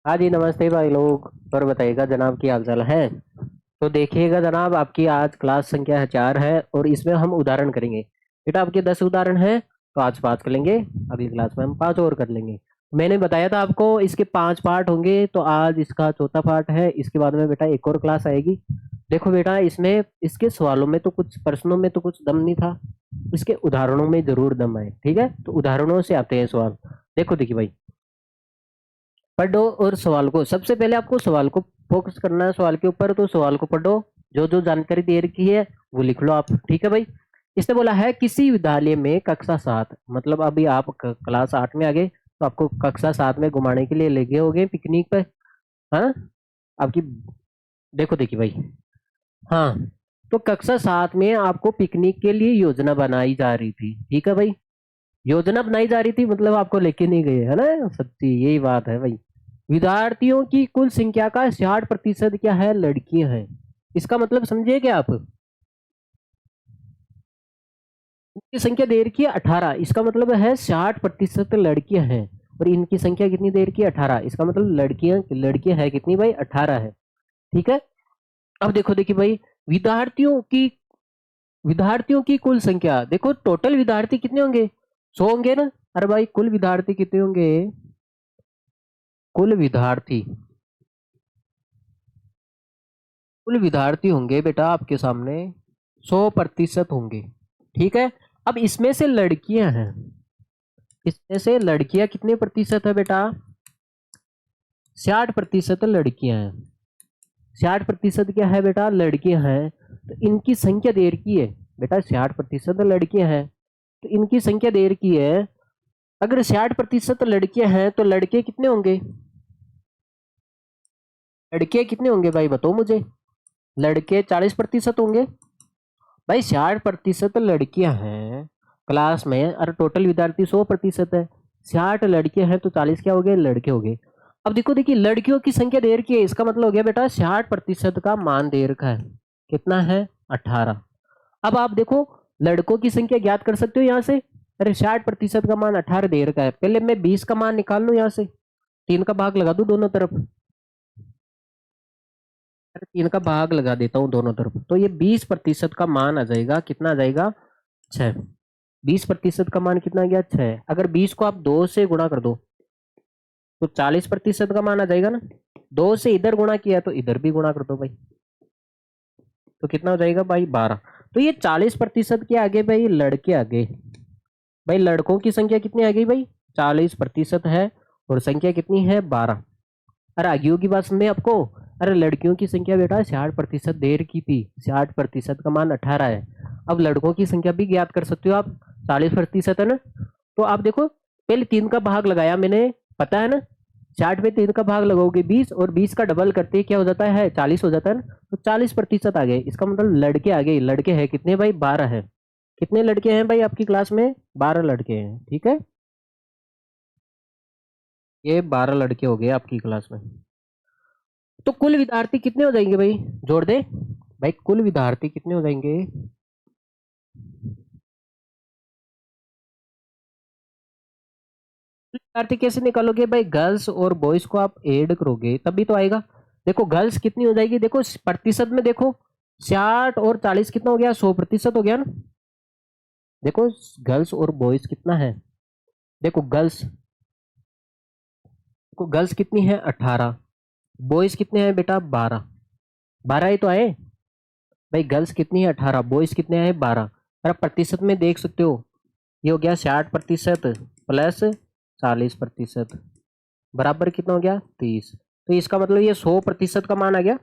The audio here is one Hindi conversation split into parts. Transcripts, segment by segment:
हाँ जी, नमस्ते भाई लोग। और बताइएगा जनाब की हाल चाल है। तो देखिएगा जनाब, आपकी आज क्लास संख्या 4 है और इसमें हम उदाहरण करेंगे। बेटा आपके 10 उदाहरण हैं, तो आज 5 कर लेंगे। अगली क्लास में हम 5 और कर लेंगे। मैंने बताया था आपको इसके 5 पार्ट होंगे, तो आज इसका चौथा पार्ट है। इसके बाद में बेटा एक और क्लास आएगी। देखो बेटा, इसमें इसके सवालों में तो कुछ, प्रश्नों में तो कुछ दम नहीं था। इसके उदाहरणों में जरूर दम है। ठीक है, तो उदाहरणों से आते हैं सवाल। देखो देखिए भाई, पढ़ो और सवाल को, सबसे पहले आपको सवाल को फोकस करना है, सवाल के ऊपर। तो सवाल को पढ़ो, जो जो जानकारी दे रखी है वो लिख लो आप। ठीक है भाई। इसने बोला है किसी विद्यालय में कक्षा 7, मतलब अभी आप क्लास 8 में आ गए, तो आपको कक्षा 7 में घुमाने के लिए लेके हो गए पिकनिक पे। हाँ, आपकी, देखो देखिए भाई। हाँ, तो कक्षा 7 में आपको पिकनिक के लिए योजना बनाई जा रही थी। ठीक है भाई, योजना बनाई जा रही थी मतलब आपको लेके नहीं गए, है ना। सच्ची यही बात है भाई। विद्यार्थियों की कुल संख्या का 60% क्या है, लड़कियां हैं। इसका मतलब समझिए क्या आप, इनकी संख्या दे रखी है 18, इसका मतलब है 60% लड़कियां हैं। और इनकी संख्या कितनी दे रखी है, 18, इसका मतलब लड़कियां लड़कियां है कितनी भाई, 18 है। ठीक है। अब देखो देखिए भाई, विद्यार्थियों की कुल संख्या, देखो टोटल विद्यार्थी कितने होंगे, 100 होंगे ना। अरे भाई, कुल विद्यार्थी कितने होंगे, कुल विद्यार्थी, कुल विद्यार्थी होंगे बेटा आपके सामने 100% होंगे। ठीक है। अब इसमें से लड़कियां हैं, इसमें से लड़कियां कितने प्रतिशत है बेटा, 60% लड़कियां हैं। 60% क्या है बेटा, लड़कियां हैं। तो इनकी संख्या दे रखी है बेटा, 60% लड़कियां हैं, तो इनकी संख्या दे रखी है। अगर 60% लड़कियां हैं तो लड़के कितने होंगे, लड़के कितने होंगे भाई बताओ मुझे। लड़के 40% होंगे। भाई 60% लड़कियां हैं क्लास में, और टोटल विद्यार्थी 100% है। 60 लड़कियां हैं तो 40 क्या हो गए, लड़के हो गए। अब देखो देखिए, लड़कियों की संख्या दे रखी है, इसका मतलब हो गया बेटा 60% का मान दे रखा है। कितना है, 18। अब आप देखो, लड़कों की संख्या ज्ञात कर सकते हो यहाँ से। अरे 60% का मान 18 दे रखा है, पहले मैं 20 का मान निकाल लूँ यहाँ से। 3 का भाग लगा दूं दोनों तरफ। अरे 3 का भाग लगा देता हूँ दोनों तरफ, तो ये 20% का मान आ जाएगा। कितना आ जाएगा, 6। 20% का मान कितना आ गया, 6। अगर 20 को आप 2 से गुणा कर दो तो 40% का मान आ जाएगा ना। 2 से इधर गुणा किया तो इधर भी गुणा कर दो भाई, तो कितना हो जाएगा भाई, 12। तो ये 40% के आगे भाई लड़के आगे। भाई लड़कों की संख्या कितनी आ गई भाई, 40% है, और संख्या कितनी है, 12। अरे आगे की बात समझे आपको। अरे लड़कियों की संख्या बेटा 60% देर की थी, 60% का मान 18 है। अब लड़कों की संख्या भी ज्ञात कर सकते हो आप, 40% है ना। तो आप देखो, पहले 3 का भाग लगाया मैंने, पता है ना। 60 में 3 का भाग लगाओगे 20, और 20 का डबल करते क्या हो जाता है, 40 हो जाता है ना। तो 40% आ गए, इसका मतलब लड़के आ गए। लड़के हैं कितने भाई, 12 है। कितने लड़के हैं भाई आपकी क्लास में, 12 लड़के हैं। ठीक है, ये 12 लड़के हो गए आपकी क्लास में। तो कुल विद्यार्थी कितने हो जाएंगे भाई, जोड़ दे। भाई कुल विद्यार्थी कितने हो जाएंगे, विद्यार्थी कैसे निकालोगे भाई, गर्ल्स और बॉयज को आप ऐड करोगे तभी तो आएगा। देखो गर्ल्स कितनी हो जाएगी, देखो प्रतिशत में देखो, 60 और 40 कितना हो गया, 100% हो गया ना। देखो गर्ल्स और बॉयज कितना है, देखो गर्ल्स कितनी है, 18। बॉयज कितने हैं बेटा, 12। 12 ही तो आए। भाई गर्ल्स कितनी है, 18, बॉयज कितने हैं, 12। और आप प्रतिशत में देख सकते हो, ये हो गया 60% प्लस 40% बराबर कितना हो गया, 30। तो इसका मतलब ये 100% का मान आ गया।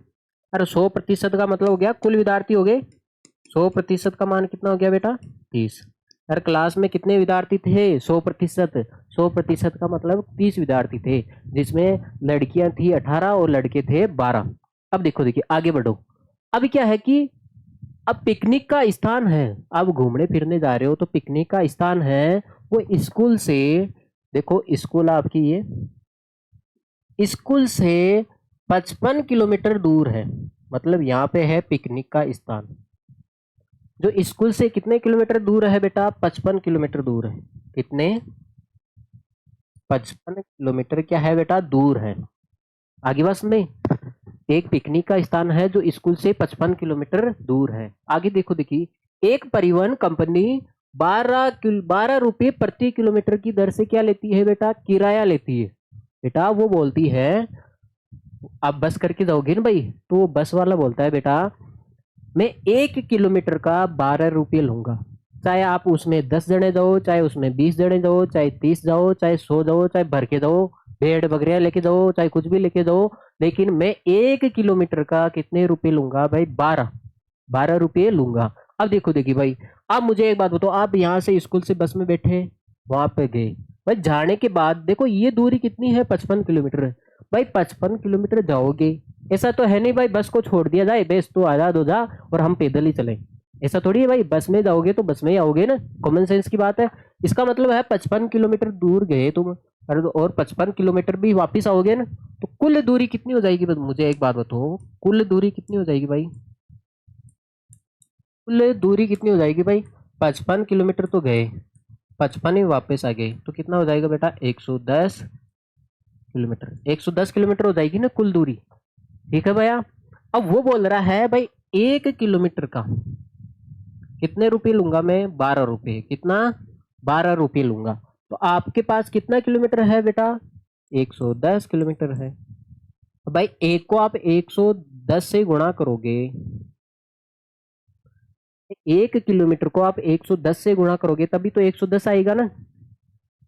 अरे 100% का मतलब हो गया, कुल विद्यार्थी हो गए। 100% का मान कितना हो गया बेटा, 30। हर क्लास में कितने विद्यार्थी थे, 100%। 100% का मतलब 30 विद्यार्थी थे, जिसमें लड़कियां थी 18 और लड़के थे 12। अब देखो देखिए, आगे बढ़ो। अब क्या है कि अब पिकनिक का स्थान है, अब घूमने फिरने जा रहे हो तो पिकनिक का स्थान है वो स्कूल से, देखो स्कूल आपकी ये स्कूल से 55 किलोमीटर दूर है। मतलब यहाँ पे है पिकनिक का स्थान, जो स्कूल से कितने किलोमीटर दूर है बेटा, 55 किलोमीटर दूर है। कितने, 55 किलोमीटर क्या है बेटा, दूर है। आगे बस में एक पिकनिक का स्थान है जो स्कूल से 55 किलोमीटर दूर है। आगे देखो, देखिए एक परिवहन कंपनी 12 रुपये प्रति किलोमीटर की दर से क्या लेती है बेटा, किराया लेती है। बेटा वो बोलती है, आप बस करके जाओगे ना भाई, तो वो बस वाला बोलता है बेटा मैं 1 किलोमीटर का 12 रुपये लूंगा, चाहे आप उसमें 10 जने जाओ, चाहे उसमें 20 जने जाओ, चाहे 30 जाओ, चाहे 100 जाओ, चाहे भर के जाओ, भेड़ बकरियां लेके जाओ, चाहे कुछ भी लेके जाओ, लेकिन मैं 1 किलोमीटर का कितने रुपए लूंगा भाई, 12 रुपये लूंगा। अब देखो, देखिए भाई, आप मुझे एक बात बताओ, आप यहाँ से स्कूल से बस में बैठे, वहां पे गए भाई, जाने के बाद देखो ये दूरी कितनी है, 55 किलोमीटर। भाई 55 किलोमीटर जाओगे, ऐसा तो है नहीं भाई बस को छोड़ दिया जाए, बेस तो आजाद हो जा और हम पैदल ही चले, ऐसा थोड़ी है भाई। बस में जाओगे तो बस में ही आओगे ना, कॉमन सेंस की बात है। इसका मतलब है 55 किलोमीटर दूर गए तुम, और 55 किलोमीटर भी वापिस आओगे ना, तो कुल दूरी कितनी हो जाएगी, मुझे एक बात बताओ, कुल दूरी कितनी हो जाएगी भाई, कुल दूरी कितनी हो जाएगी भाई, 55 किलोमीटर तो गए, 55 ही वापस आ गए, तो कितना हो जाएगा बेटा, 110 किलोमीटर, 110 किलोमीटर हो जाएगी ना कुल दूरी। ठीक है भैया। अब वो बोल रहा है भाई 1 किलोमीटर का कितने रुपए लूंगा मैं, 12 रुपये, कितना, 12 रुपये लूंगा। तो आपके पास कितना किलोमीटर है बेटा, 110 किलोमीटर है। तो भाई एक को आप 110 से गुणा करोगे, 1 किलोमीटर को आप 110 से गुणा करोगे तभी तो 110 आएगा ना।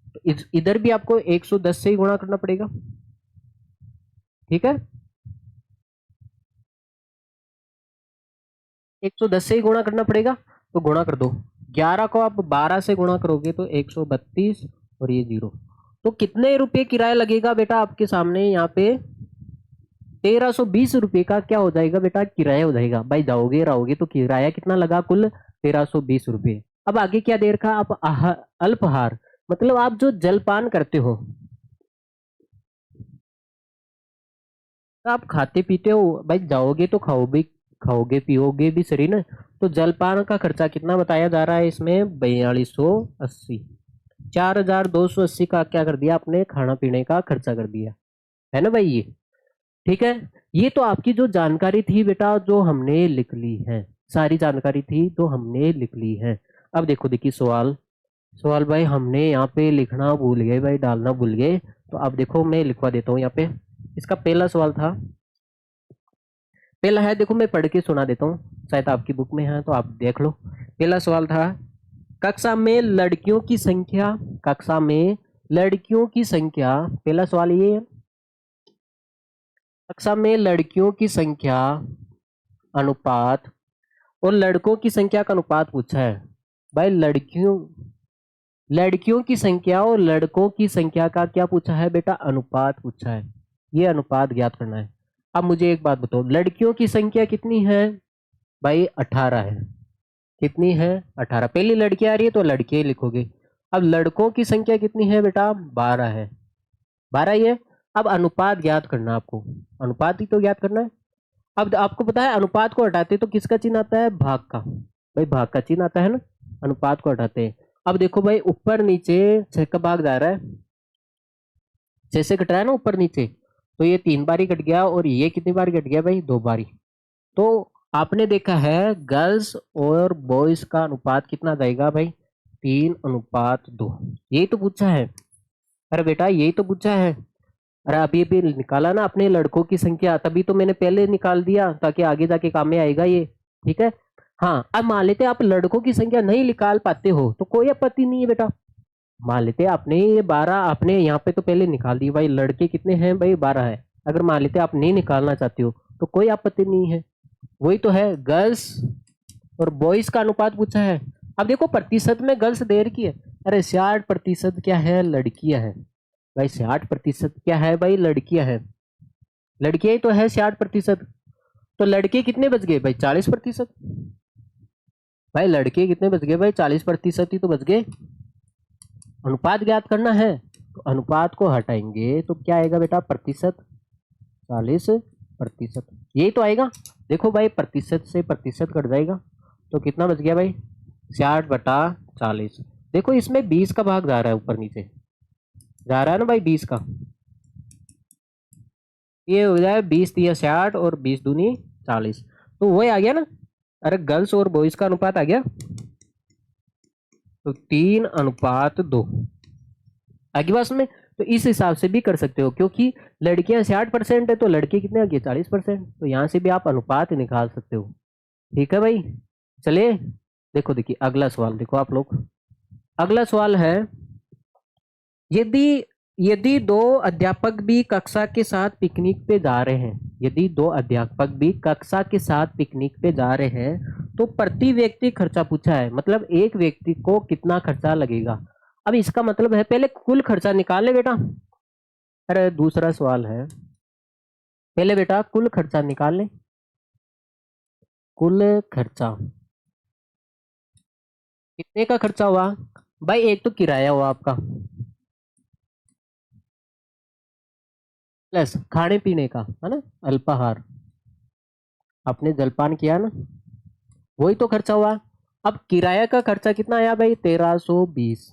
तो इधर भी आपको 110 से ही गुणा करना पड़ेगा। ठीक है, 110 से ही गुणा करना पड़ेगा, तो गुणा कर दो। 11 को आप 12 से गुणा करोगे तो 132 और ये 0, तो कितने रुपए किराया लगेगा बेटा आपके सामने यहाँ पे, 1320 रुपये का क्या हो जाएगा बेटा, किराया हो जाएगा। भाई जाओगे रहोगे तो किराया कितना लगा, कुल 1320 रुपये। अब आगे क्या दे रखा, आप अल्पहार, मतलब आप जो जलपान करते हो, आप खाते पीते हो भाई, जाओगे तो खाओगे पियोगे भी सही ना। तो जलपान का खर्चा कितना बताया जा रहा है इसमें, 4280, 4280 का क्या कर दिया आपने, खाना पीने का खर्चा कर दिया, है ना भाई ये। ठीक है, ये तो आपकी जो जानकारी थी बेटा जो हमने लिख ली है, सारी जानकारी थी तो हमने लिख ली है। अब देखो, देखिए सवाल, सवाल भाई हमने यहाँ पे लिखना भूल गए भाई, डालना भूल गए, तो अब देखो मैं लिखवा देता हूँ यहाँ पे। इसका पहला सवाल था, पहला है, देखो मैं पढ़ के सुना देता हूँ, शायद आपकी बुक में है तो आप देख लो। पहला सवाल था, कक्षा में लड़कियों की संख्या, कक्षा में लड़कियों की संख्या, पहला सवाल ये है, कक्षा में लड़कियों की संख्या अनुपात और लड़कों की संख्या का अनुपात पूछा है। भाई लड़कियों लड़कियों की संख्या और लड़कों की संख्या का क्या पूछा है बेटा, अनुपात पूछा है, ये अनुपात ज्ञात करना है। अब मुझे एक बात बताओ, लड़कियों की संख्या कितनी है भाई, 18 है, कितनी है, 18, पहली लड़की आ रही है तो लड़के ही लिखोगे। अब लड़कों की संख्या कितनी है बेटा, 12 है, 12 ही है। अब अनुपात ज्ञात करना, आपको अनुपात ही तो ज्ञात करना है। अब आपको पता है अनुपात को हटाते तो किसका चिन्ह आता है, भाग का, भाई भाग का चिन्ह आता है ना, अनुपात को हटाते हैं। अब देखो भाई ऊपर नीचे 6 का भाग जा रहा है, 6 से कट रहा है ना ऊपर नीचे, तो ये 3 बारी कट गया, और ये कितनी बार कट गया भाई, 2 बारी। तो आपने देखा है गर्ल्स और बॉयज का अनुपात कितना जाएगा भाई, 3:2, यही तो पूछा है। अरे बेटा यही तो पूछा है, अरे अभी भी निकाला ना अपने लड़कों की संख्या, तभी तो मैंने पहले निकाल दिया ताकि आगे जाके काम में आएगा ये। ठीक है, हाँ अब मान लेते आप लड़कों की संख्या नहीं निकाल पाते हो तो कोई आपत्ति नहीं है बेटा, मान लेते आपने ये 12 आपने यहाँ पे तो पहले निकाल दी भाई, लड़के कितने हैं भाई, 12 है। अगर मान लेते आप नहीं निकालना चाहते हो तो कोई आपत्ति नहीं है, वही तो है, गर्ल्स और बॉयज का अनुपात पूछा है। अब देखो प्रतिशत में गर्ल्स देर की है, अरे 60% क्या है, लड़कियां हैं भाई, 60% क्या है भाई, लड़कियां हैं, लड़कियां ही तो है 60%। तो लड़के कितने बच गए भाई, 40%, भाई लड़के कितने बच गए भाई, 40% ही तो बच गए। अनुपात ज्ञात करना है, तो अनुपात को हटाएंगे तो क्या आएगा बेटा, प्रतिशत, 40%, यही तो आएगा। देखो भाई प्रतिशत से प्रतिशत कट जाएगा, तो कितना बच गया भाई, 60/40। देखो इसमें 20 का भाग जा रहा है, ऊपर नीचे जा रहा है ना भाई 20 का, ये हो जाए 20 × 3 = 60 और 20 × 2 = 40। तो वही आ गया ना। अरे गर्ल्स और बॉयज का अनुपात आ गया, तो 3:2 आगे बस में। तो इस हिसाब से भी कर सकते हो, क्योंकि लड़कियां 60% है तो लड़के कितने आ गए 40%। तो यहाँ से भी आप अनुपात निकाल सकते हो। ठीक है भाई, चलिए देखो, देखिए अगला सवाल देखो आप लोग। अगला सवाल है, यदि यदि दो अध्यापक भी कक्षा के साथ पिकनिक पे जा रहे हैं, यदि दो अध्यापक भी कक्षा के साथ पिकनिक पे जा रहे हैं तो प्रति व्यक्ति खर्चा पूछा है, मतलब एक व्यक्ति को कितना खर्चा लगेगा। अब इसका मतलब है पहले कुल खर्चा निकाल ले बेटा। अरे दूसरा सवाल है, पहले बेटा कुल खर्चा निकाल ले। कुल खर्चा कितने का खर्चा हुआ भाई? एक तो किराया हुआ आपका, प्लस खाने पीने का है ना, अल्पाहार, आपने जलपान किया ना, वही तो खर्चा हुआ। अब किराया का खर्चा कितना आया भाई? 1320,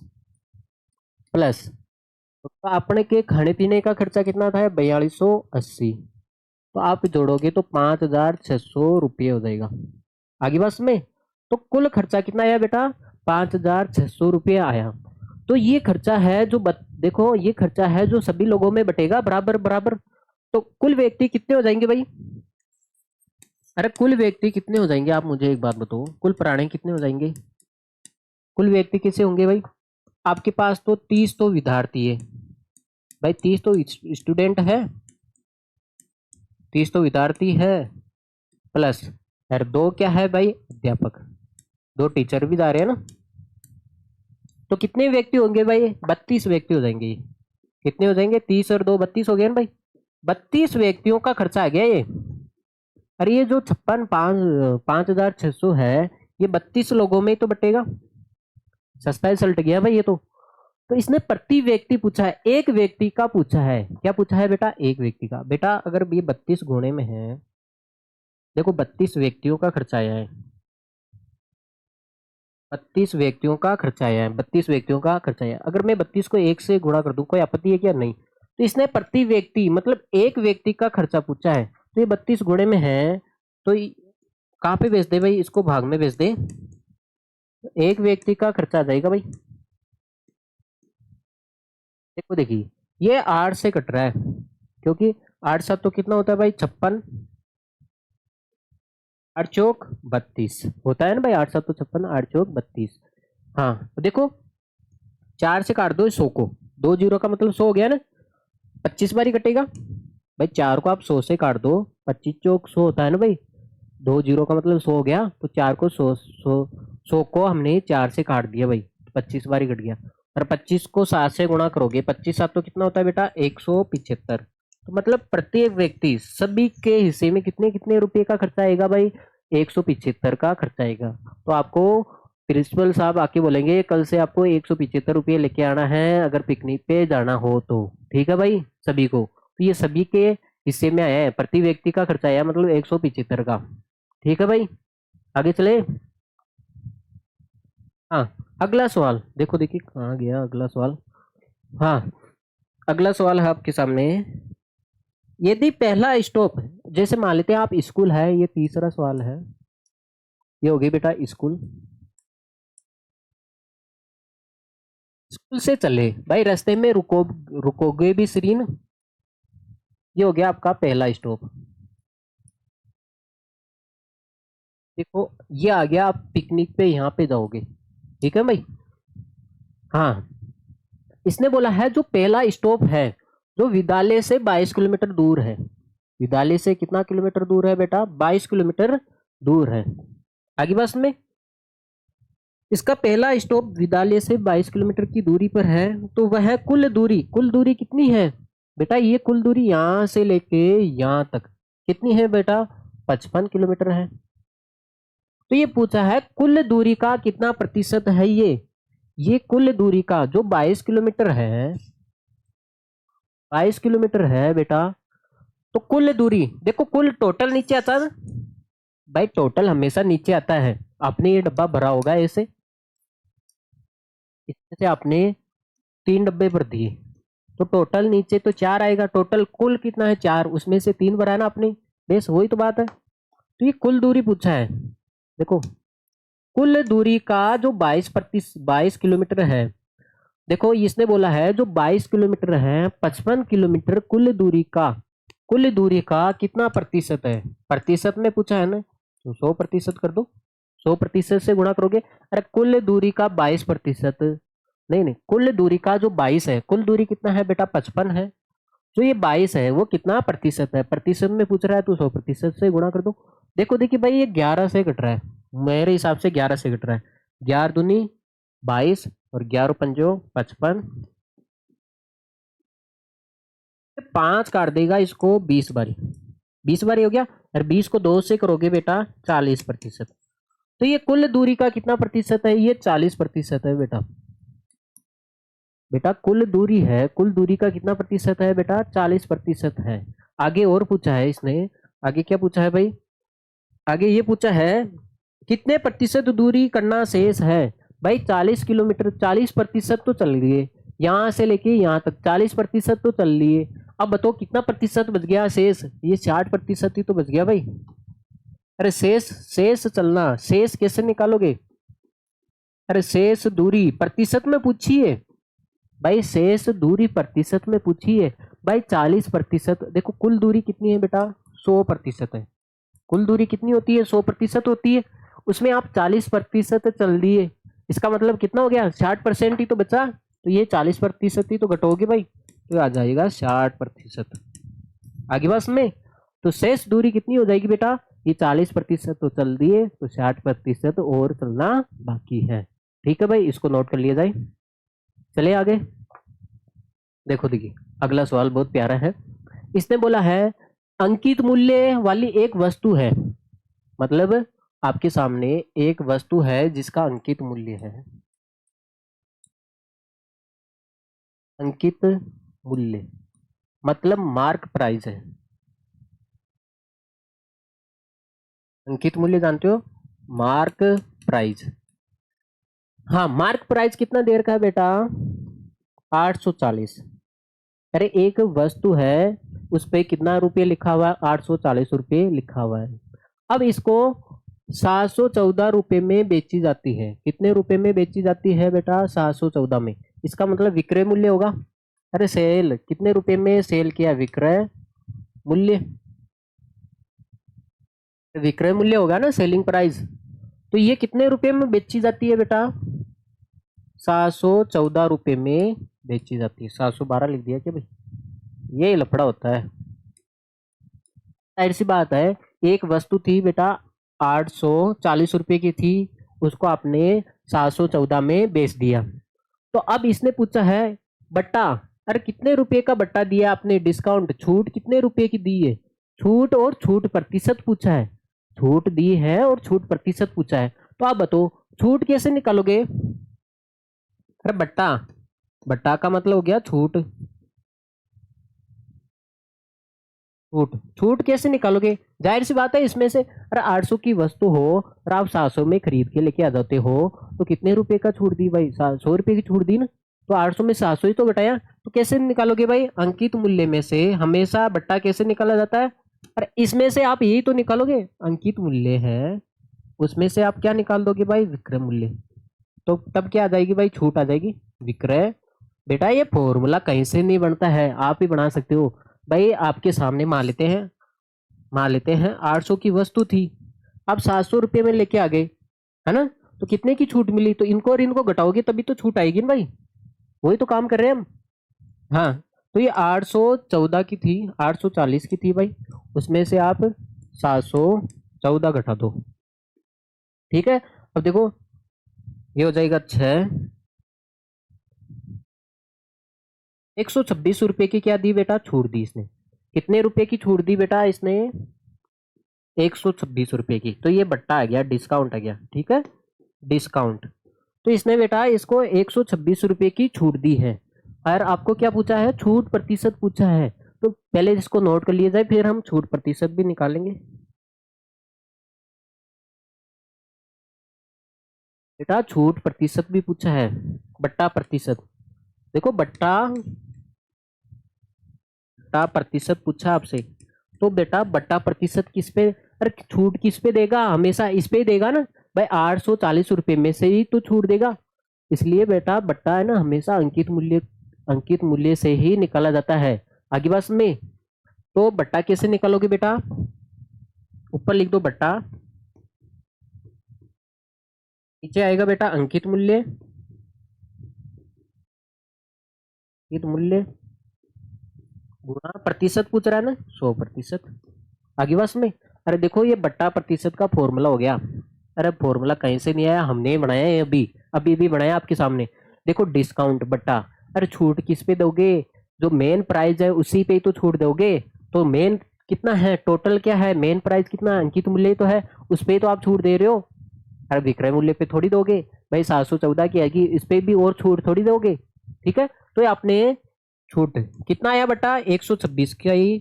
प्लस तो अपने के खाने पीने का खर्चा कितना था? 4280। तो आप जोड़ोगे तो 5600 रुपये हो जाएगा। आगे बस में, तो कुल खर्चा कितना आया बेटा? 5600 रुपये आया। तो ये खर्चा है जो देखो ये खर्चा है जो सभी लोगों में बटेगा बराबर बराबर। तो कुल व्यक्ति कितने हो जाएंगे भाई? अरे कुल व्यक्ति कितने हो जाएंगे आप मुझे एक बात बताओ, कुल प्राणी कितने हो जाएंगे? कुल व्यक्ति कैसे होंगे भाई? आपके पास तो 30 तो विद्यार्थी है भाई, 30 तो स्टूडेंट है, 30 तो विद्यार्थी है, प्लस यार दो क्या है भाई? अध्यापक, दो टीचर भी जा रहे हैं ना। तो कितने व्यक्ति होंगे भाई? 32 व्यक्ति हो जाएंगे। कितने हो जाएंगे? 30 और 2 32 हो गए ना भाई। 32 व्यक्तियों का खर्चा आ गया ये। अरे ये जो 56,500 है, ये 32 लोगों में ही तो बटेगा। सस्ता ही सलट गया भाई ये तो इसने प्रति व्यक्ति पूछा है, एक व्यक्ति का पूछा है। क्या पूछा है बेटा? एक व्यक्ति का। बेटा अगर ये 32 गुणे में है, देखो 32 व्यक्तियों का खर्चा आया है, 32 व्यक्तियों का खर्चा आया है, 32 व्यक्तियों का खर्चा आया है। अगर मैं 32 को 1 से गुणा कर दूं, कोई आपत्ति है क्या? नहीं। तो इसने प्रति व्यक्ति मतलब एक व्यक्ति का खर्चा पूछा है, तो ये 32 गुणे में है, तो कहाँ पे बेच दे भाई? इसको भाग में बेच दे, एक व्यक्ति का खर्चा आ जाएगा भाई। देखो देखिए, ये 8 से कट रहा है, क्योंकि 8 7 तो कितना होता है भाई? 56, 8 चौक 32 होता है ना भाई, 8 7 तो 56, 8 चौक 32। हाँ तो देखो, 4 से काट दो 100 को, 2 जीरो का मतलब 100 हो गया ना, 25 बारी कटेगा भाई। 4 को आप 100 से काट दो, 25 चौक 100 होता है ना भाई, 2 जीरो का मतलब 100 हो गया। तो 4 को 100 को हमने 4 से काट दिया भाई, 25 बारी कट गया। और 25 को 7 से गुणा करोगे, 25 7 तो कितना होता है बेटा? 175। तो मतलब प्रत्येक व्यक्ति सभी के हिस्से में कितने कितने रुपए का खर्चा आएगा भाई? 175 का खर्चा आएगा। तो आपको प्रिंसिपल साहब आके बोलेंगे कल से आपको 175 रुपये लेके आना है अगर पिकनिक पे जाना हो तो। ठीक है भाई सभी को। तो ये सभी के हिस्से में आया है, प्रति व्यक्ति का खर्चा आया मतलब 175 का। ठीक है भाई, आगे चले। हाँ अगला सवाल देखो, देखिए कहाँ गया अगला सवाल। हाँ अगला सवाल है आपके सामने, यदि पहला स्टॉप, जैसे मान लेते हैं आप स्कूल है, ये तीसरा सवाल है, ये हो गई बेटा स्कूल। स्कूल से चले भाई, रास्ते में रुकोगे भी श्रीन, ये हो गया आपका पहला स्टॉप। देखो ये आ गया, आप पिकनिक पे यहाँ पे जाओगे। ठीक है भाई। हाँ इसने बोला है जो पहला स्टॉप है जो विद्यालय से 22 किलोमीटर दूर है। विद्यालय से कितना किलोमीटर दूर है बेटा? 22 किलोमीटर दूर है। आगे बस में, इसका पहला स्टॉप विद्यालय से 22 किलोमीटर की दूरी पर है, तो वह कुल दूरी कितनी है बेटा? ये कुल दूरी यहाँ से लेके यहाँ तक कितनी है बेटा? 55 किलोमीटर है। तो ये पूछा है कुल दूरी का कितना प्रतिशत है ये कुल दूरी का जो 22 किलोमीटर है, 22 किलोमीटर है बेटा, तो कुल दूरी देखो, कुल टोटल नीचे आता है ना भाई, टोटल हमेशा नीचे आता है। आपने ये डब्बा भरा होगा ऐसे, इसमें से आपने 3 डब्बे भर दिए, तो टोटल नीचे तो 4 आएगा, टोटल कुल कितना है 4, उसमें से 3 भरा है ना आपने, बेस वही तो बात है। तो ये कुल दूरी पूछा है। देखो कुल दूरी का जो 22 किलोमीटर है, देखो इसने बोला है जो 22 किलोमीटर है, 55 किलोमीटर कुल दूरी का कितना प्रतिशत है, प्रतिशत में पूछा है ना, तो 100% कर दो, 100% से गुणा करोगे। अरे कुल दूरी का 22%, नहीं नहीं, कुल दूरी का जो 22 है, कुल दूरी कितना है बेटा 55 है, जो ये 22 है वो कितना प्रतिशत है, प्रतिशत में पूछ रहा है तो 100% से गुणा कर दो। देखो देखिए भाई ये 11 से घट रहा है, मेरे हिसाब से 11 से घट रहा है, 11 दूनी 22 और 11 पंजो 55, 5 काट देगा इसको 20 बारी, 20 बारी हो गया। और 20 को 2 से करोगे बेटा 40%, तो ये कुल दूरी का कितना प्रतिशत है, ये 40% है बेटा। बेटा कुल दूरी है, कुल दूरी का कितना प्रतिशत है बेटा, 40% है। आगे और पूछा है इसने, आगे क्या पूछा है भाई, आगे ये पूछा है कितने प्रतिशत दूरी करना शेष है। भाई 40 किलोमीटर, 40% तो चल लिए, यहाँ से लेके यहाँ तक 40% तो चल लिए, अब बताओ कितना प्रतिशत बच गया शेष, ये 60% ही तो बच गया भाई। अरे शेष, शेष चलना, शेष कैसे निकालोगे, अरे शेष दूरी प्रतिशत में पूछिए भाई, शेष दूरी प्रतिशत में पूछिए भाई, 40%। देखो कुल दूरी कितनी है बेटा, 100% है, कुल दूरी कितनी होती है, 100% होती है, उसमें आप 40% चल दिए, इसका मतलब कितना हो गया, 60% ही तो बचा, तो ये 40% ही तो घटोगे भाई, तो आ जाएगा 60%। आगे बस में, तो शेष दूरी कितनी हो जाएगी बेटा, ये 40% तो चल दिए, तो 60% और चलना बाकी है। ठीक है भाई, इसको नोट कर लिया जाए। चलिए आगे देखो, देखिए अगला सवाल बहुत प्यारा है। इसने बोला है अंकित मूल्य वाली एक वस्तु है, मतलब आपके सामने एक वस्तु है जिसका अंकित मूल्य है, अंकित मूल्य मतलब मार्क प्राइस है, अंकित मूल्य जानते हो, मार्क प्राइस। हाँ मार्क प्राइस कितना देर का है बेटा, 840। अरे एक वस्तु है, उस पे कितना रुपये लिखा हुआ है, 840 रुपये लिखा हुआ है। अब इसको 714 रुपये में बेची जाती है, कितने रुपए में बेची जाती है बेटा, 714 में, इसका मतलब विक्रय मूल्य होगा। अरे सेल, कितने रुपए में सेल किया, विक्रय मूल्य, विक्रय मूल्य होगा ना, सेलिंग प्राइस। तो ये कितने रुपए में बेची जाती है बेटा, 714 रुपये में बेची जाती है, 712 लिख दिया क्या भाई, ये लफड़ा होता है। जाहिर सी बात है, एक वस्तु थी बेटा 840 रुपये की थी, उसको आपने 714 में बेच दिया। तो अब इसने पूछा है बट्टा, अरे कितने रुपए का बट्टा दिया आपने, डिस्काउंट छूट कितने रुपए की दी है, छूट और छूट प्रतिशत पूछा है, छूट दी है और छूट प्रतिशत पूछा है। तो आप बताओ छूट कैसे निकालोगे, अरे बट्टा, बट्टा का मतलब हो गया छूट, छूट, छूट कैसे निकालोगे, जाहिर सी बात है इसमें से, अरे 800 की वस्तु हो और आप 700 में खरीद के लेके आ जाते हो, तो कितने रुपए का छूट दी भाई, 100 रुपए की छूट दी ना, तो 800 में 700 ही तो घटाया, तो कैसे निकालोगे भाई, अंकित मूल्य में से हमेशा बट्टा कैसे निकाला जाता है, अरे इसमें से आप यही तो निकालोगे, अंकित मूल्य है, उसमें से आप क्या निकाल दोगे भाई, विक्रय मूल्य, तो तब क्या आ जाएगी भाई, छूट आ जाएगी, विक्रय। बेटा ये फॉर्मूला कहीं से नहीं बनता है, आप ही बना सकते हो भाई। आपके सामने मान लेते हैं, मान लेते हैं 800 की वस्तु थी, आप 700 रुपये में लेके आ गए, है ना, तो कितने की छूट मिली, तो इनको और इनको घटाओगे तभी तो छूट आएगी ना भाई, वही तो काम कर रहे हैं हम। हाँ, तो ये 814 की थी, 840 की थी भाई, उसमें से आप 714 घटा दो, ठीक है। अब देखो ये हो जाएगा 6, 126 रुपये की क्या दी बेटा, छूट दी इसने, कितने रुपए की छूट दी बेटा इसने, 126 रुपये की, तो ये बट्टा आ गया, डिस्काउंट आ गया, ठीक है, डिस्काउंट। तो इसने बेटा इसको 126 रुपये की छूट दी है, और आपको क्या पूछा है, छूट प्रतिशत पूछा है, तो पहले इसको नोट कर लिया जाए, फिर हम छूट प्रतिशत भी निकालेंगे। बेटा छूट प्रतिशत भी पूछा है, बट्टा प्रतिशत, देखो बट्टा बट्टा प्रतिशत पूछा आपसे, तो बेटा बट्टा प्रतिशत किस पे, अरे छूट किस पे देगा, हमेशा इस पे ही देगा ना भाई, 840 रुपये में से ही तो छूट देगा। इसलिए बेटा बट्टा है ना हमेशा अंकित मूल्य से ही निकाला जाता है। आगे बात में, तो बट्टा कैसे निकालोगे बेटा, ऊपर लिख दो बट्टा, नीचे आएगा बेटा अंकित मूल्य, अंकित मूल्य गुणा प्रतिशत पूछ रहा है ना 100%। आगे बस में, अरे देखो ये बट्टा प्रतिशत का फॉर्मूला हो गया। अरे फॉर्मूला कहीं से नहीं आया, हमने बनाया है अभी अभी भी बनाया आपके सामने। देखो डिस्काउंट बट्टा, अरे छूट किस पे दोगे, जो मेन प्राइस है उसी पे ही तो छूट दोगे। तो मेन कितना है, टोटल क्या है, मेन प्राइस कितना अंकित मूल्य तो है, उस पे तो आप छूट दे रहे हो। अरे विक्रय मूल्य पे थोड़ी दोगे भाई, 714 की आएगी, इस पे भी और छूट थोड़ी दोगे। ठीक है, तो आपने छूट कितना आया बट्टा 126 का ही,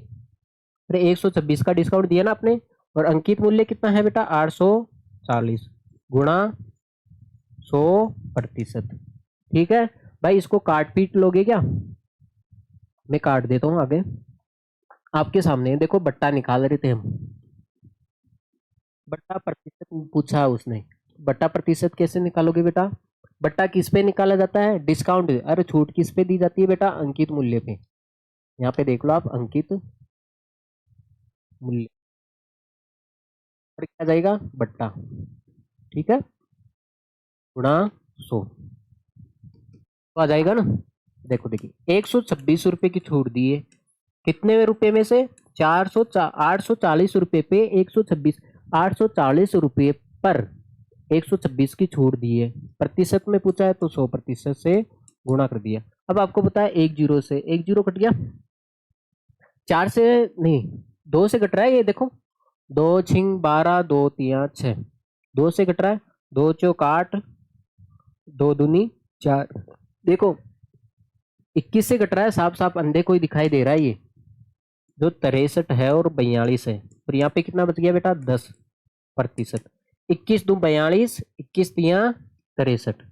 अरे 126 का डिस्काउंट दिया ना आपने, और अंकित मूल्य कितना है बेटा 840 गुणा 100%। ठीक है भाई, इसको काट पीट लोगे क्या, मैं काट देता हूँ आगे आपके सामने। देखो बट्टा निकाल रहे थे हम, बट्टा प्रतिशत पूछा उसने, बट्टा प्रतिशत कैसे निकालोगे बेटा, बट्टा किस पे निकाला जाता है, डिस्काउंट, अरे छूट किस पे दी जाती है बेटा, अंकित मूल्य पे। यहाँ पे देख लो आप अंकित मूल्य, और क्या जाएगा बट्टा, ठीक है, गुणा 100 तो आ जाएगा ना। देखो देखिए 126 रुपये की छूट दी है, कितने रुपए में से, 840 रुपये पे 126, 840 रुपये पर 126 की छूट दी है। प्रतिशत में पूछा है तो 100% से गुणा कर दिया। अब आपको पता है एक जीरो से एक जीरो कट गया, 4 से नहीं 2 से कट रहा है, ये देखो 2 छिंग 12 2 तिया 6, 2 से कट रहा है, 2 चौक 8 2 दूनी 4, देखो 21 से कट रहा है, साफ साफ अंधे को ही दिखाई दे रहा है ये, जो 63 है और 42 है, और यहाँ पे कितना बच गया बेटा 10%। 21 दूं 42, 21 तिया 63,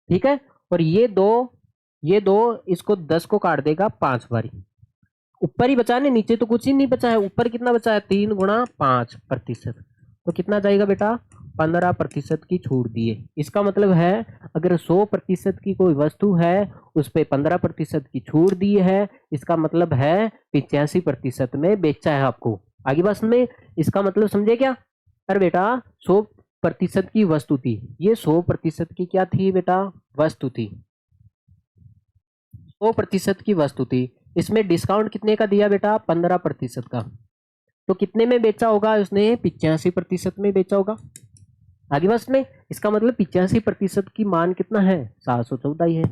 ठीक है, और ये दो इसको 10 को काट देगा 5 बारी, ऊपर ही बचा है, नीचे तो कुछ ही नहीं बचा है, ऊपर कितना बचा है 3 गुणा 5%, तो कितना जाएगा बेटा 15% की छूट दी है। इसका मतलब है अगर 100% की कोई वस्तु है उस पे 15% की छूट दी है, इसका मतलब है 85% में बेचा है आपको। आगे बात में, इसका मतलब समझे क्या, अरे बेटा 100% की वस्तु थी, ये 100% की क्या थी बेटा, वस्तु थी, 100% की वस्तु थी, इसमें डिस्काउंट कितने का दिया बेटा 15% का, तो कितने में बेचा होगा उसने 85% में बेचा होगा। आगे बस में, इसका मतलब 85% की मान कितना है 714 ही है।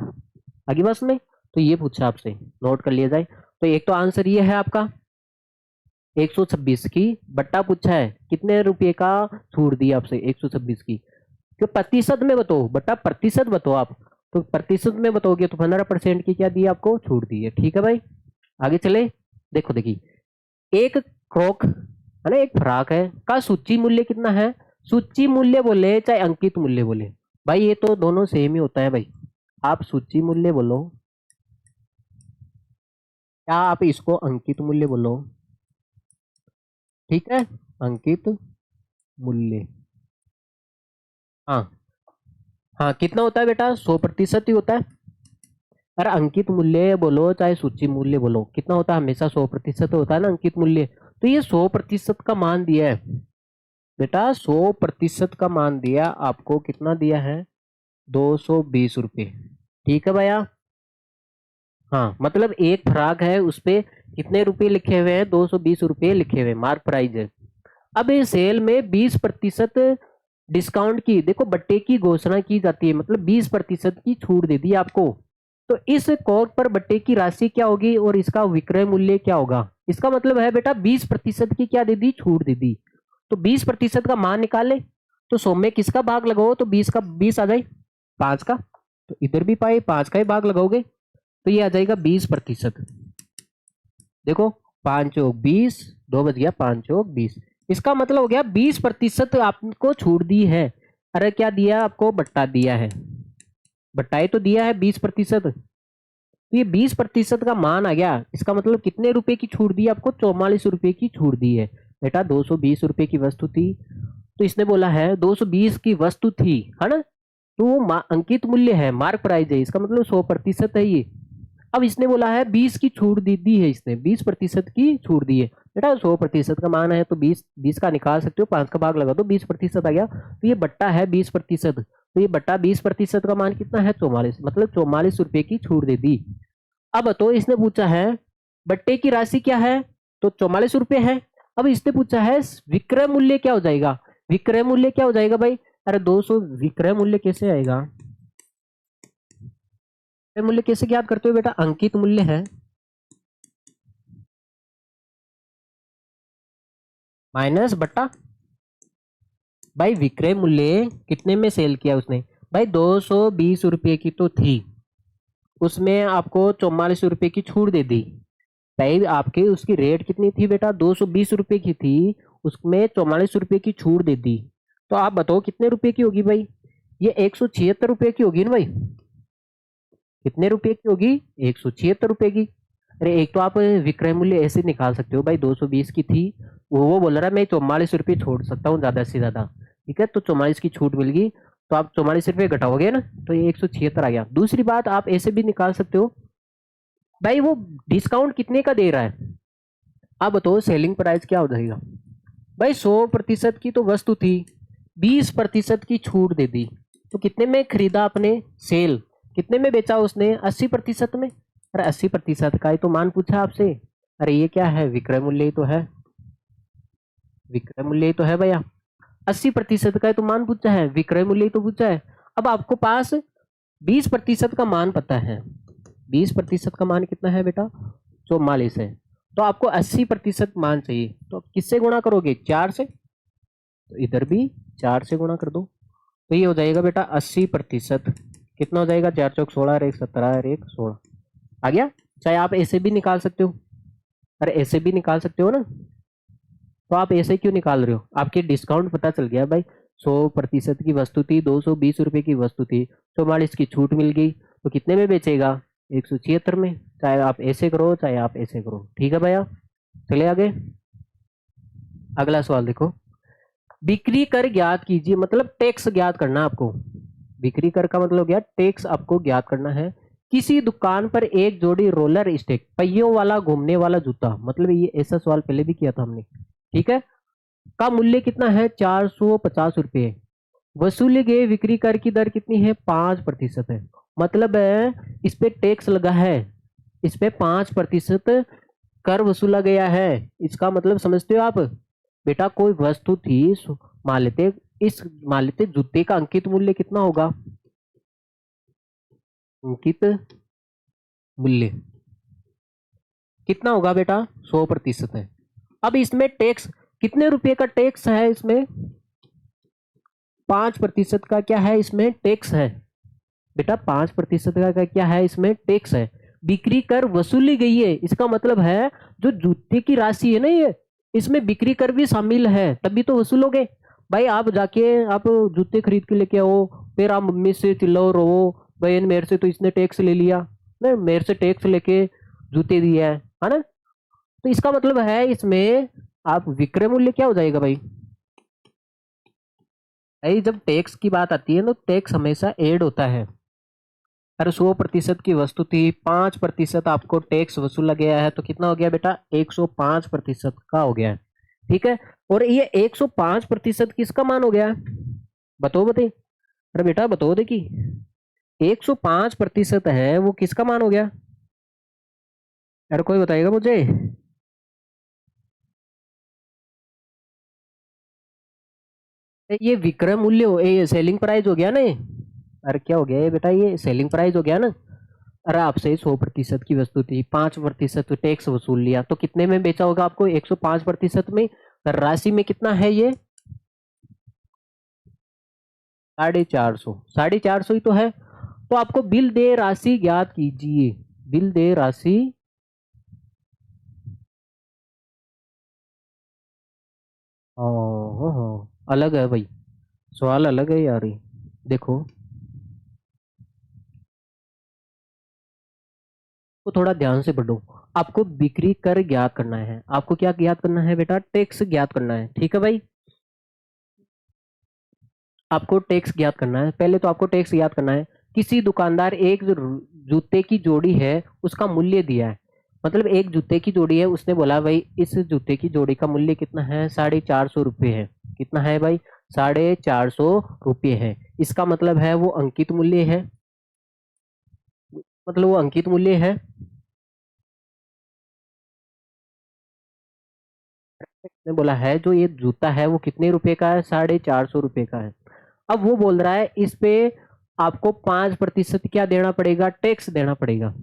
आगे बस में, तो ये पूछा आपसे, नोट कर लिया जाए। तो एक तो आंसर ये है आपका 126 की, बट्टा पूछा है कितने रुपए का छूट दी आपसे 126 की, तो प्रतिशत में बताओ बट्टा, प्रतिशत बताओ आप, तो प्रतिशत में बताओगे तो 15% की क्या दी आपको छूट दी है। ठीक है भाई, आगे चले। देखो देखिए एक क्रोक है ना, एक फ्राक है का सूची मूल्य कितना है, सूची मूल्य बोले चाहे अंकित मूल्य बोले, भाई ये तो दोनों सेम ही होता है भाई, आप सूची मूल्य बोलो क्या आप इसको अंकित मूल्य बोलो, ठीक है, अंकित मूल्य। हाँ हाँ, कितना होता है बेटा 100% ही होता है। अरे अंकित मूल्य बोलो चाहे सूची मूल्य बोलो, कितना होता है हमेशा 100% होता है ना अंकित मूल्य। तो ये 100% का मान दिया है बेटा, 100% का मान दिया आपको, कितना दिया है 220 रुपये, ठीक है भैया। हाँ मतलब एक फ्राक है उस पे कितने रुपए लिखे हुए हैं 220 रुपये लिखे हुए, मार्क प्राइस है। अब इस सेल में 20% डिस्काउंट की, देखो बट्टे की घोषणा की जाती है, मतलब 20% की छूट दे दी आपको, तो इस कोड पर बट्टे की राशि क्या होगी और इसका विक्रय मूल्य क्या होगा, इसका मतलब है बेटा 20% की क्या दे दी छूट दे दी, तो 20% का मान निकाले, तो 100 में किसका भाग लगाओ तो 20 का 20 आ जाए, 5 का, तो इधर भी पाए 5 का ही भाग लगाओगे, तो ये आ जाएगा 20%। देखो 5 चौक 20, 2 बज गया 5 चौक 20, इसका मतलब हो गया 20% आपको छूट दी है। अरे क्या दिया आपको, बट्टा दिया है, बट्टाई तो दिया है 20%, तो ये 20% का मान आ गया। इसका मतलब कितने रुपए की छूट दी आपको? 44 रुपए की छूट दी है बेटा। 220 रुपए की वस्तु थी, तो इसने बोला है 220 की वस्तु थी, है ना। तो वो अंकित मूल्य है, मार्क प्राइस है, इसका मतलब 100% है ये। अब इसने बोला है 20 की छूट दी है, इसने 20% की छूट दी है बेटा। 100% का मान है तो 20 का निकाल सकते हो, 5 का भाग लगा दो, 20% आ गया। तो ये बट्टा है 20%, तो ये बट्टा 20% का मान कितना है? 44, मतलब 44 रुपए की छूट दे दी। अब तो इसने पूछा है बट्टे की राशि क्या है, तो 44 रुपए है। अब इसने पूछा है विक्रय मूल्य क्या हो जाएगा? विक्रय मूल्य क्या हो जाएगा भाई? अरे 200 विक्रय मूल्य कैसे आएगा? विक्रय मूल्य कैसे ज्ञात करते हो बेटा? अंकित मूल्य है माइनस बट्टा। भाई विक्रय मूल्य कितने में सेल किया उसने? भाई 220 रुपए की तो थी, उसमें आपको 44 रुपए की छूट दे दी। भाई आपके उसकी रेट कितनी थी बेटा? 220 रुपए की थी, उसमें 44 रुपए की छूट दे दी। तो आप बताओ कितने रुपए की होगी भाई? ये 176 रुपए की होगी ना भाई। कितने रुपए की होगी? 176 रुपए की। अरे एक तो आप विक्रय मूल्य ऐसे निकाल सकते हो भाई, 220 की थी, वो बोल रहा है मैं 44 रुपए छोड़ सकता हूँ ज्यादा से ज्यादा। ठीक है, तो 44 की छूट मिल गई, तो आप 44 रुपए घटाओगे ना, तो ये 176 आ गया। दूसरी बात आप ऐसे भी निकाल सकते हो भाई, वो डिस्काउंट कितने का दे रहा है? आप बताओ सेलिंग प्राइस क्या हो जाएगा? भाई 100% की तो वस्तु थी, 20% की छूट दे दी, तो कितने में खरीदा आपने? सेल। कितने में बेचा उसने? 80% में। अरे 80% का ही तो मान पूछा आपसे। अरे ये क्या है? विक्रय मूल्य ही तो है, विक्रय मूल्य ही तो है भैया। 80% का ही तो मान पूछा है, विक्रय मूल्य ही तो पूछा है। अब आपको पास 20% का मान पता है, 20% का मान कितना है बेटा? 44 है। तो आपको 80% मान चाहिए, तो किससे गुणा करोगे? 4 से। तो इधर भी 4 से गुणा कर दो, तो ये हो जाएगा बेटा 80%। कितना हो जाएगा? 4 चौक 16 और 1 17 और 1 16 आ गया। चाहे आप ऐसे भी निकाल सकते हो, अरे ऐसे भी निकाल सकते हो ना। तो आप ऐसे क्यों निकाल रहे हो? आपके डिस्काउंट पता चल गया भाई। 100% की वस्तु थी, 220 रुपए की वस्तु थी, 44 की छूट मिल गई, तो कितने में बेचेगा? 176 में। चाहे आप ऐसे करो चाहे आप ऐसे करो, ठीक है भैया। चले आगे, अगला सवाल देखो। बिक्री कर ज्ञात कीजिए, मतलब टैक्स ज्ञात करना आपको। बिक्री कर का मतलब क्या? टैक्स आपको ज्ञात करना है। किसी दुकान पर एक जोड़ी रोलर स्टिक, पहियों वाला घूमने वाला जूता, मतलब ये ऐसा सवाल पहले भी किया था हमने, ठीक है, का मूल्य कितना है? 450 रुपये। वसूले गए विक्री कर की दर कितनी है? 5% है। मतलब है इस पे टैक्स लगा है, इस पे 5% कर वसूला गया है। इसका मतलब समझते हो आप? बेटा कोई वस्तु थी, मान लेते, इस मान लेते जूते का अंकित मूल्य कितना होगा? अंकित मूल्य कितना होगा बेटा? 100% है। अब इसमें टैक्स कितने रुपए का टैक्स है इसमें? 5% का क्या है इसमें? टैक्स है बेटा। 5% का क्या है इसमें? टैक्स है। बिक्री कर वसूली गई है, इसका मतलब है जो जूते की राशि है ना, ये इसमें बिक्री कर भी शामिल है, तभी तो वसूलोगे। भाई आप जाके आप जूते खरीद के लेके आओ, फिर आप मम्मी से चिल्लाओ रो, भाई मेरे से तो इसने टैक्स ले लिया, नहीं मेरे से टैक्स लेके जूते दिया है ना। तो इसका मतलब है इसमें आप विक्रय मूल्य क्या हो जाएगा भाई? भाई जब टैक्स की बात आती है तो टैक्स हमेशा ऐड होता है। अरे 100% की वस्तु थी, 5% आपको टैक्स वसूला गया है, तो कितना हो गया बेटा? 105% का हो गया है, ठीक है। और ये 105% किसका मान हो गया? बताओ बताइए। अरे बेटा बताओ देखी, 105% है वो किसका मान हो गया? अरे कोई बताएगा मुझे? ये विक्रय मूल्य हो, ये सेलिंग प्राइस हो गया ना ये। अरे क्या हो गया ये बेटा? ये सेलिंग प्राइस हो गया ना। अरे आपसे 100% की वस्तु थी, 5% टैक्स वसूल लिया, तो कितने में बेचा होगा आपको? 105% में। राशि में कितना है ये? 450, 450 ही तो है। तो आपको बिल दे राशि ज्ञात कीजिए। बिल दे राशि, ओहो अलग है भाई, सवाल अलग है यार ये। देखो तो थोड़ा ध्यान से पढ़ो। आपको बिक्री कर ज्ञात करना है। आपको क्या ज्ञात करना है बेटा? टैक्स ज्ञात करना है। ठीक है भाई, आपको टैक्स ज्ञात करना है। पहले तो आपको टैक्स ज्ञात करना है। किसी दुकानदार एक जो जूते की जोड़ी है उसका मूल्य दिया है। मतलब एक जूते की जोड़ी है, उसने बोला भाई इस जूते की जोड़ी का मूल्य कितना है? 450 रुपये है। कितना है भाई? 450 रुपये है। इसका मतलब है वो अंकित मूल्य है। मतलब वो अंकित मूल्य है। ने बोला है जो ये जूता है वो कितने रुपए का है? 450 रुपये का है। अब वो बोल रहा है इस पे आपको 5% क्या देना पड़ेगा? टैक्स देना पड़ेगा।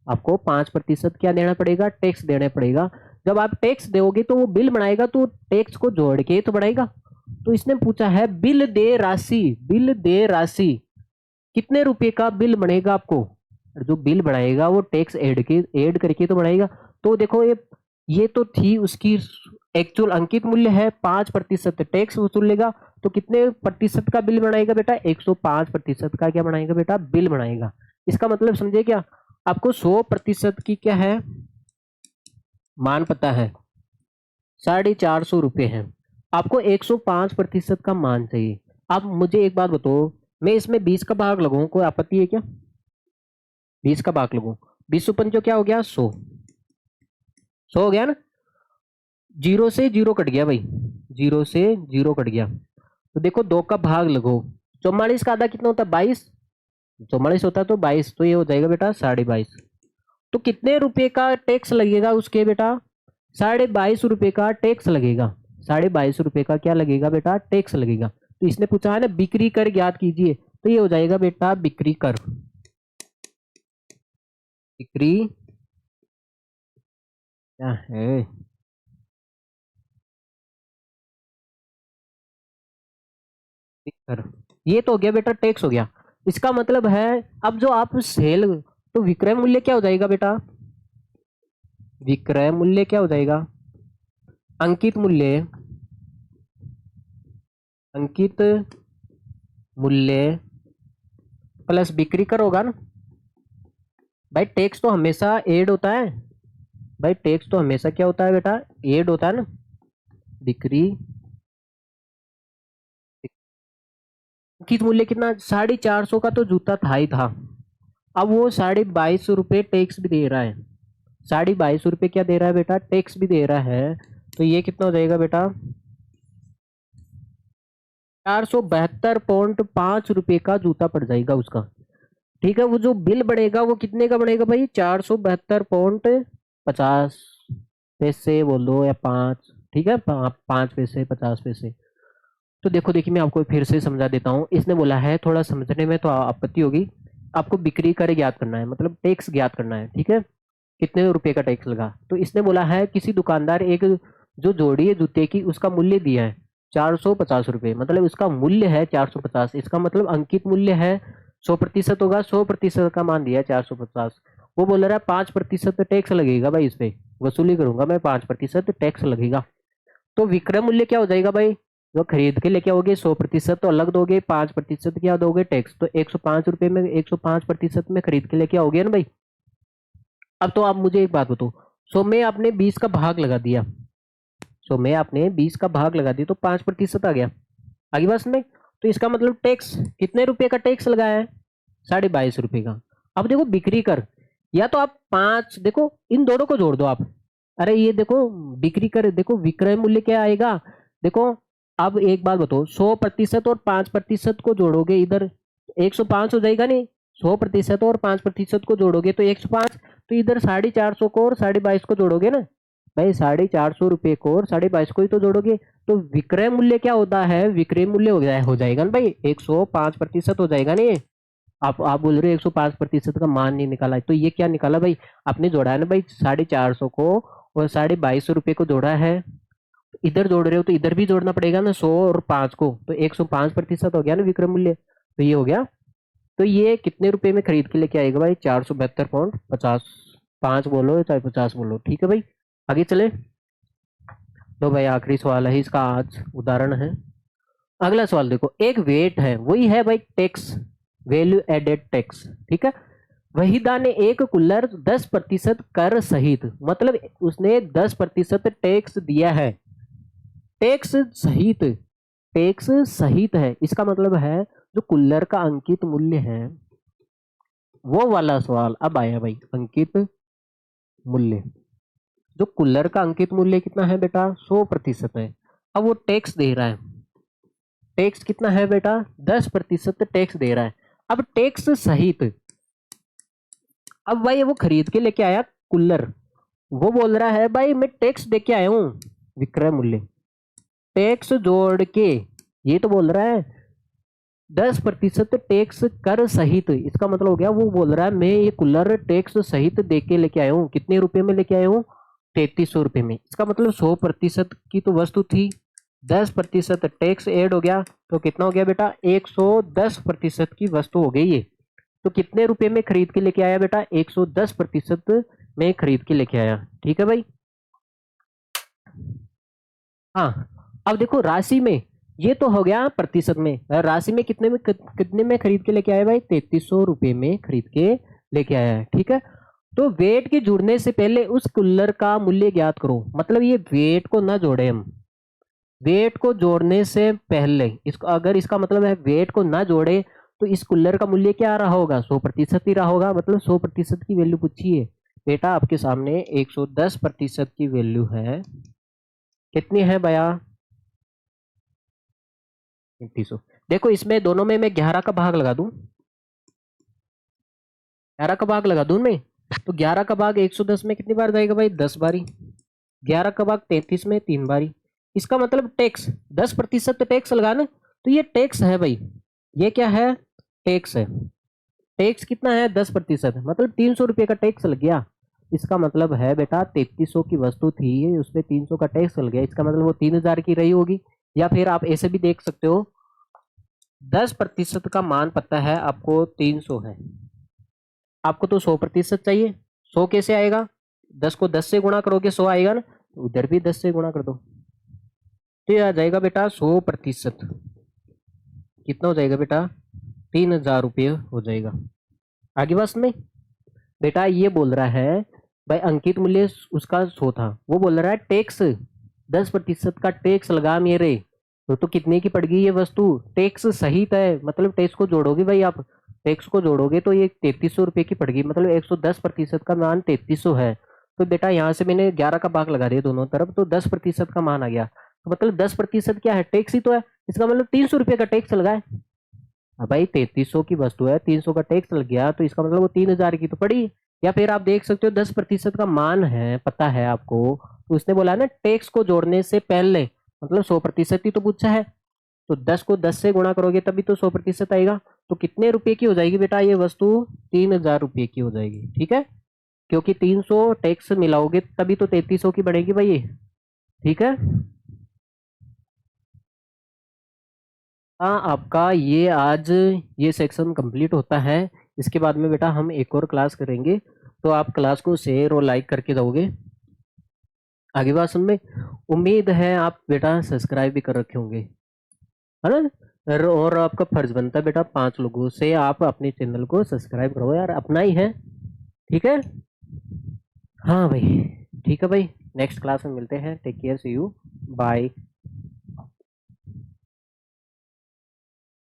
आपको 5% क्या देना पड़ेगा? टैक्स देना पड़ेगा। जब आप टैक्स दोगे तो वो बिल बनाएगा, तो टैक्स को जोड़ के तो बनाएगा। तो इसने पूछा है बिल दे राशि। बिल दे राशि कितने रुपए का बिल बनेगा आपको? जो बिल बनाएगा वो टैक्स ऐड करके तो बनाएगा। तो देखो ये तो थी उसकी एक्चुअल अंकित मूल्य है। 5% टैक्स वसूल लेगा। तो कितने प्रतिशत का बिल बनाएगा बेटा? 105% का क्या बनाएगा बेटा? बिल बनाएगा। इसका मतलब समझे क्या? आपको 100% की क्या है? मान पता है 450 रुपये है। आपको 105% का मान चाहिए। आप मुझे एक बात बताओ, मैं इसमें 20 का भाग लगाऊं, कोई आपत्ति है क्या? 20 का भाग लगाऊं, 20 क्या हो गया? 100। 100 हो गया ना? जीरो से जीरो कट गया भाई, जीरो से जीरो कट गया। तो देखो 2 का भाग लगो, 44 का आधा कितना होता है? 22। 44 होता है तो 22, तो ये हो जाएगा बेटा 22.5। तो कितने रुपए का टैक्स लगेगा उसके बेटा? 22.5 रुपए का टैक्स लगेगा। 22.5 रुपए का क्या लगेगा बेटा? टैक्स लगेगा। तो इसने पूछा है ना बिक्री कर ज्ञात कीजिए, तो ये हो जाएगा बेटा बिक्री कर। बिक्री क्या है? कर, ये तो हो गया बेटा टैक्स हो गया। इसका मतलब है अब जो आप सेल, तो विक्रय मूल्य क्या हो जाएगा बेटा? विक्रय मूल्य क्या हो जाएगा? अंकित मूल्य, अंकित मूल्य प्लस बिक्री कर होगा ना भाई। टैक्स तो हमेशा ऐड होता है भाई, टैक्स तो हमेशा क्या होता है बेटा? ऐड होता है ना। बिक्री अंकित मूल्य कितना? 450 का तो जूता था ही था। अब वो 22.5 रुपये टैक्स भी दे रहा है। 22.5 रुपये क्या दे रहा है बेटा? टैक्स भी दे रहा है। तो ये कितना हो जाएगा बेटा? 472.5 रुपये का जूता पड़ जाएगा उसका। ठीक है, वो जो बिल बनेगा वो कितने का बनेगा भाई? 472.50 पैसे बोलो या 5। ठीक है, 5 पैसे 50 पैसे। तो देखो देखिए मैं आपको फिर से समझा देता हूँ। इसने बोला है थोड़ा समझने में तो आपत्ति होगी, आपको बिक्री कर ज्ञात करना है, मतलब टैक्स ज्ञात करना है। ठीक है, कितने रुपए का टैक्स लगा? तो इसने बोला है किसी दुकानदार एक जो जोड़ी है जूते की उसका मूल्य दिया है 450 रुपये, मतलब उसका मूल्य है 450। इसका मतलब अंकित मूल्य है 100% होगा। 100% का मान दिया है 450। वो बोल रहा है 5% टैक्स लगेगा भाई, इस पे वसूली करूंगा मैं, 5% टैक्स लगेगा। तो विक्रय मूल्य क्या हो जाएगा भाई? जो खरीद के लेके आओगे 100% तो अलग दोगे, 5% क्या दोगे? टैक्स। तो 105 रुपये में 105% में खरीद के लेके आओगे ना भाई। अब तो आप मुझे एक बात बताओ, सो में आपने 20 का भाग लगा दिया, सो में आपने 20 का भाग लगा दिया तो 5% आ गया। आगे बस में, तो इसका मतलब टैक्स कितने रुपए का टैक्स लगाया है? 22.5 रुपये का। अब देखो बिक्री कर, या तो आप 5, देखो इन दोनों को जोड़ दो आप। अरे ये देखो बिक्री कर, देखो विक्रय मूल्य क्या आएगा? देखो अब एक बात बताओ, 100% और 5% को जोड़ोगे इधर 105 हो जाएगा नहीं? 100% और 5% को जोड़ोगे तो 105। तो इधर 450 को और 22.5 को जोड़ोगे ना भाई, 450 रुपये को और 22.5 को ही तो जोड़ोगे। तो विक्रय मूल्य क्या होता है? विक्रय मूल्य हो जाएगा ना भाई 105% हो जाएगा नहीं? आप बोल रहे हो 105% का मान नहीं निकाला है, तो ये क्या निकाला भाई? आपने जोड़ा है ना भाई 450 को और 22.5 रुपये को जोड़ा है। इधर जोड़ रहे हो तो इधर भी जोड़ना पड़ेगा ना 100 और 5 को, तो 105% हो गया ना विक्रय मूल्य। तो ये हो गया। तो ये कितने रुपए में खरीद के लेके आएगा भाई? 472.50। 5 बोलो चाहे 50 बोलो, ठीक है भाई। आगे चले। तो भाई आखिरी सवाल है इसका आज उदाहरण है। अगला सवाल देखो, एक वेट है, वही है भाई टैक्स, वैल्यू एडेड टैक्स। ठीक है, वहीदा ने एक कूलर 10% कर सहित, मतलब उसने 10% टैक्स दिया है। टैक्स सहित, टैक्स सहित है, इसका मतलब है जो कूलर का अंकित मूल्य है, वो वाला सवाल अब आया भाई। अंकित मूल्य, जो कूलर का अंकित मूल्य कितना है बेटा, 100% है। अब वो टैक्स दे रहा है, टैक्स कितना है बेटा, 10% टैक्स दे रहा है। अब टैक्स सहित, अब भाई वो खरीद के लेके आया कूलर, वो बोल रहा है भाई मैं टैक्स दे के आया हूं, विक्रय मूल्य, टैक्स जोड़ के, ये तो बोल रहा है 10% टैक्स कर सहित, इसका मतलब हो गया वो बोल रहा है मैं ये कूलर टैक्स सहित दे के लेके आया हूँ। कितने रुपए में लेके आया हूँ, 3300 रुपए में। इसका मतलब 100% की तो वस्तु थी, 10% टैक्स ऐड हो गया, तो कितना हो गया बेटा, 110% की वस्तु हो गई ये। तो कितने रुपए में खरीद के लेके आया बेटा, 110% में खरीद के लेके आया। ठीक है भाई। हाँ, अब देखो राशि में, ये तो हो गया प्रतिशत में, राशि में कितने में खरीद के लेके आया भाई, 3300 रुपए में खरीद के लेके आया है। ठीक है, तो वेट के जुड़ने से पहले उस कूलर का मूल्य ज्ञात करो, मतलब ये वेट को ना जोड़े हम, वेट को जोड़ने से पहले इसको, अगर इसका मतलब है वेट को ना जोड़े तो इस कूलर का मूल्य क्या रहा होगा, 100% ही रहा होगा। मतलब 100% की वैल्यू पूछी है बेटा आपके सामने, 110% की वैल्यू है, कितनी है भैया, 3300। देखो इसमें दोनों में मैं 11 का भाग लगा दूं, 11 का भाग लगा दूं मैं, तो 11 का भाग 110 में कितनी बार जाएगा भाई, 10 बारी। 11 का भाग 33 में 3 बारी। इसका मतलब टैक्स 10% टैक्स लगा ना, तो ये टैक्स है भाई, ये क्या है, टैक्स है। टैक्स कितना है, 10%, मतलब 300 रुपये का टैक्स लग गया। इसका मतलब है बेटा 3300 की वस्तु थी, उसमें 300 का टैक्स लग गया, इसका मतलब वो 3000 की रही होगी। या फिर आप ऐसे भी देख सकते हो, 10% का मान पता है आपको 300 है, आपको तो 100% चाहिए। 100 कैसे आएगा, 10 को 10 से गुणा करोगे 100 आएगा ना, तो उधर भी 10 से गुणा कर दो, तो ये आ जाएगा बेटा 100%, कितना हो जाएगा बेटा, 3000 रुपये हो जाएगा। आगे बात में बेटा ये बोल रहा है भाई अंकित मूल्य उसका 100 था, वो बोल रहा है टैक्स 10% का टैक्स लगा मेरे, तो कितने की पड़ गई ये वस्तु, टैक्स सहित है, मतलब टैक्स को जोड़ोगे भाई आप, टैक्स को जोड़ोगे तो ये 3300 रुपये की पड़ गई, मतलब 110% का मान 3300 है। तो बेटा यहाँ से मैंने 11 का भाग लगा दिया दोनों तरफ, तो 10% का मान आ गया। तो मतलब 10% क्या है, टैक्स ही तो है, इसका मतलब 300 रुपये का टैक्स लगा है। अब भाई 3300 की वस्तु है, 300 का टैक्स लग गया, तो इसका मतलब वो 3000 की तो पड़ी। या फिर आप देख सकते हो 10% का मान है, पता है आपको, तो उसने बोला ना टैक्स को जोड़ने से पहले, मतलब 100% ही तो पूछा है, तो 10 को 10 से गुणा करोगे तभी तो 100% आएगा। तो कितने रुपए की हो जाएगी बेटा ये वस्तु, 3000 रुपये की हो जाएगी। ठीक है, क्योंकि 300 टैक्स मिलाओगे तभी तो 3300 की बढ़ेगी भाई ये। ठीक है, हाँ आपका ये आज ये सेक्शन कंप्लीट होता है। इसके बाद में बेटा हम एक और क्लास करेंगे, तो आप क्लास को शेयर और लाइक करके जाओगे। आगे बात सुन में, उम्मीद है आप बेटा सब्सक्राइब भी कर रखे होंगे, है ना। और आपका फर्ज बनता है बेटा 5 लोगों से आप अपने चैनल को सब्सक्राइब करो यार, अपना ही है। ठीक है, हाँ भाई, ठीक है भाई, नेक्स्ट क्लास में मिलते हैं, take care, see you, bye.